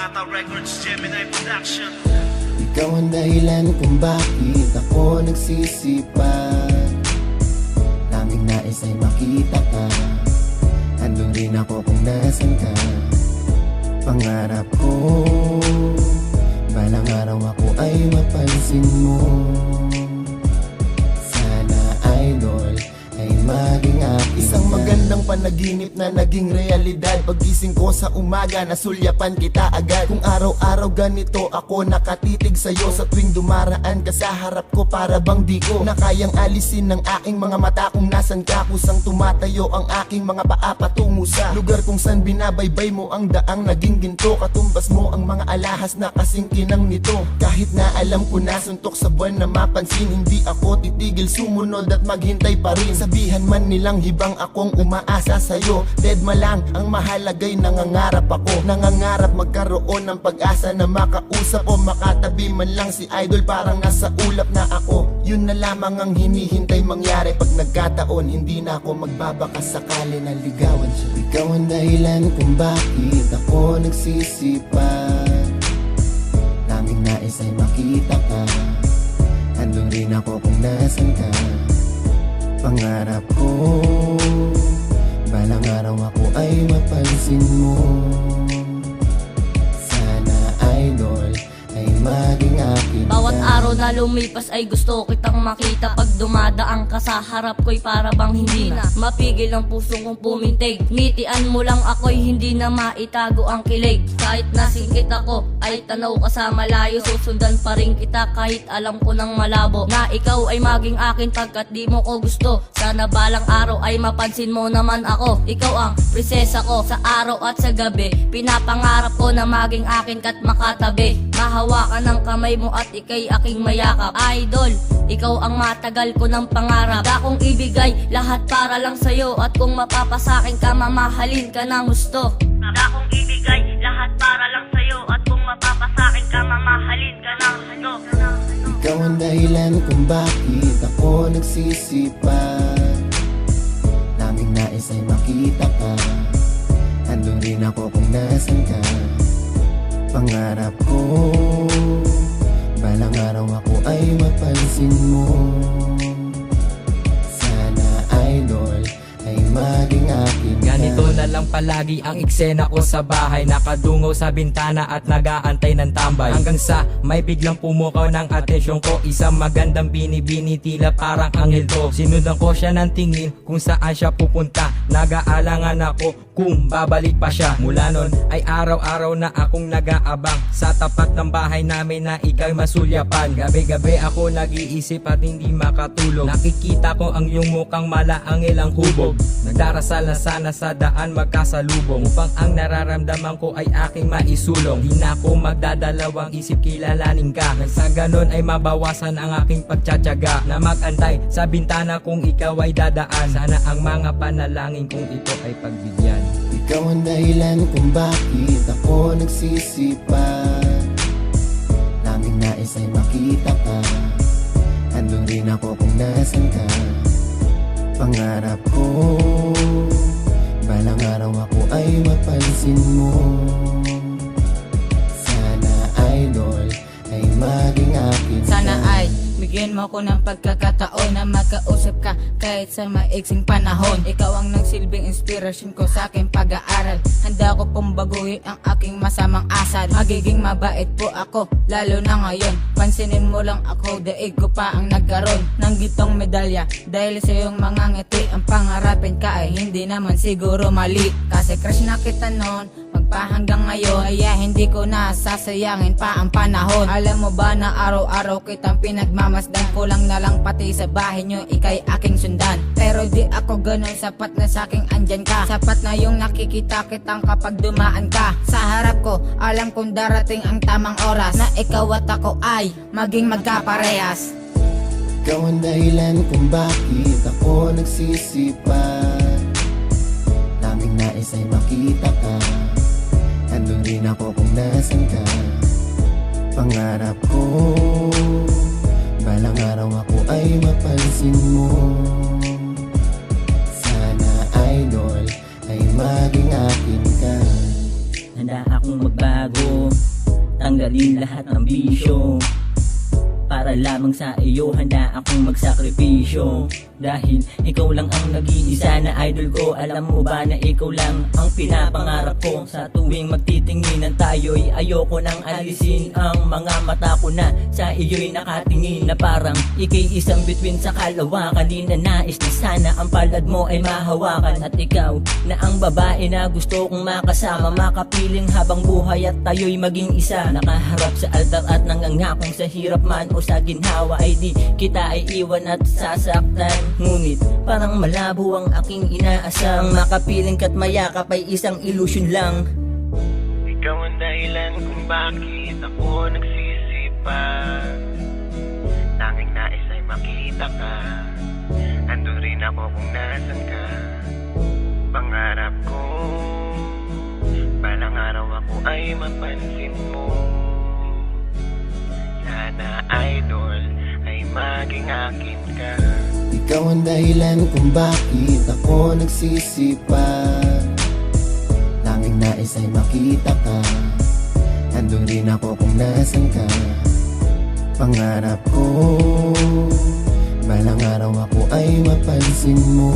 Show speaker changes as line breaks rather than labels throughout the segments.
Bata Records, Gemini Production.
Ikaw ang dahilan kung bakit ako nagsisipag. Tanging nais ay makita ka. Andun rin ako kung nasan ka. Pangarap ko, balang araw ako ay mapansin mo. Sana idol ay maging akin. Isang magandang panaginip na naging realidad. Paggising ko sa umaga, nasulyapan kita agad. Kung araw-araw ganito ako nakatitig sa'yo. Sa tuwing dumaraan ka sa harap ko, para bang di ko na kayang alisin ng aking mga mata kung nasan ka. Kusang tumatayo ang aking mga paa patungo sa lugar kung saan binabaybay mo ang daang naging ginto. Katumbas mo ang mga alahas na kasing kinang nito. Kahit na alam ko na suntok sa buwan na mapansin, hindi ako titigil, sumunod at maghintay pa rin. Sabihan man nilang hibang akong umaasa sa'yo, deadma lang ang mahalagay, nangangarap ako. Nangangarap magkaroon ng pag-asa na makausap o makatabi man lang si idol, parang nasa ulap na ako. Yun na lamang ang hinihintay mangyari. Pag nagkataon, hindi na ako magbabaka sakali na ligawan siya. Ikaw ang dahilan kung bakit ako nagsisipag. Tanging nais ay makita ka. Andun rin ako kung nasan ka. Pangarap ko, balang araw ako ay mapansin mo. Sana idol ay maging akin ka.
Bawat araw na lumipas ay gusto kitang makita. Pag dumadaang ka sa harap ko'y para bang hindi na mapigil ang puso kong pumintig. Ngitian mo lang ako'y hindi na maitago ang kilig. Kahit nasingkit ako ay tanaw ka sa malayo, susundan pa rin kita kahit alam ko ng malabo na ikaw ay maging akin pagkat di mo ko gusto. Sana balang araw ay mapansin mo naman ako. Ikaw ang prinsesa ko sa araw at sa gabi. Pinapangarap ko na maging akin kat makatabi. Mahawakan ng kamay mo at ikay aking mayakap. Idol, ikaw ang matagal ko ng pangarap. Akong ibigay lahat para lang sa'yo. At kung mapapasakin ka, mamahalin ka ng gusto. Akong ibigay lahat para lang sa'yo. At kung mapapasakin ka, mamahalin ka ng gusto.
Ikaw ang dahilan kung bakit ako nagsisipag. Tanging nais ay makita ka. Andun rin ako kung nasan ka. Pangarap ko, balang araw ako ay mapansin mo. Sana idol ay maging akin ka.
Ganito na lang palagi ang eksena ko sa bahay. Nakadungaw sa bintana at nagaantay ng tambay. Hanggang sa may biglang pumukaw ng atensyon ko. Isang magandang binibini, tila parang anghel ko. Sinundan ko siya ng tingin kung saan siya pupunta. Nag-aalangan ako kung babalik pa siya. Mula nun ay araw-araw na akong nag-aabang sa tapat ng bahay namin na ika'y masulyapan. Gabi-gabi ako nag-iisip at hindi makatulog. Nakikita ko ang iyong mukhang malaangil ang hubog. Nagdarasal na sana sa daan magkasalubong, upang ang nararamdaman ko ay aking maisulong. Di na ako magdadalawang isip, kilalanin ka. Nang sa ganon ay mabawasan ang aking pagtsatsaga na mag-antay sa bintana kung ikaw ay dadaan. Sana ang mga panalangin kung ito ay pagbigyan.
Ikaw ang dahilan kung bakit ako nagsisipag. Tanging nais ay makita ka. Andun rin ako kung nasan ka. Pangarap ko, balang araw ako ay mapansin mo. Sana idol ay maging akin ka.
Sana ay bigyan mo ko ng pagkakataon na makausap ka kahit sa maiksing panahon. Ikaw ang nagsilbing inspirasyon ko sa aking pag-aaral. Handa ko pong baguhin ang aking masamang asal. Magiging mabait po ako, lalo na ngayon. Pansinin mo lang ako, daig ko pa ang nagkaroon ng gitong medalya. Dahil sa iyong mga ngiti, ang pangarapin ka ay hindi naman siguro mali. Kasi crush na kita noon, magpahanggang ngayon. Kaya hindi ko na sasayangin pa ang panahon. Alam mo ba na araw-araw kitang pinagmamasdan. Kulang na lang pati sa bahay nyo, ikay aking sundan. Pero di ako ganun, sapat na saking andyan ka. Sapat na yung nakikita kitang kapag dumaan ka sa harap ko. Alam kong darating ang tamang oras na ikaw at ako ay maging magkaparehas.
Ikaw ang dahilan kung bakit ako nagsisipag. Tanging nais ay makita ka. Andun rin ako kung nasan ka. Pangarap ko, balang araw ako ay mapansin mo. Sana idol ay maging akin ka.
Handa ako kong magbago, tanggalin lahat ng bisyo. Para lamang sa iyo handa akong magsakripisyo. Dahil ikaw lang ang nag-iisa na idol ko. Alam mo ba na ikaw lang ang pinapangarap ko? Sa tuwing magtitinginan tayo'y ayoko nang alisin ang mga mata ko na sa iyo'y nakatingin. Na parang ika'y isang bituin sa kalawakan. Di na nais na sana ang palad mo ay mahawakan. At ikaw na ang babae na gusto kong makasama, makapiling habang buhay at tayo'y maging isa. Nakaharap sa altar at nangangakong sa hirap man o sa ginhawa ay di kita ay iwan at sasaktan. Ngunit parang malabo ang aking inaasang makapiling ka't mayakap ay isang illusion lang.
Ikaw ang dahilan kung bakit ako nagsisipag. Tanging nais ay makita ka. Andun rin ako kung nasan ka. Pangarap ko balang araw ako ay mapansin mo. Sana idol ay maging akin ka.
Ikaw ang dahilan kung bakit ako nagsisipag. Tanging nais ay makita ka. Andun rin ako kung nasan ka. Pangarap ko balang araw ako ay mapansin mo.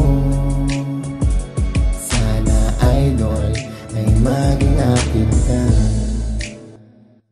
Sana idol ay maging akin ka.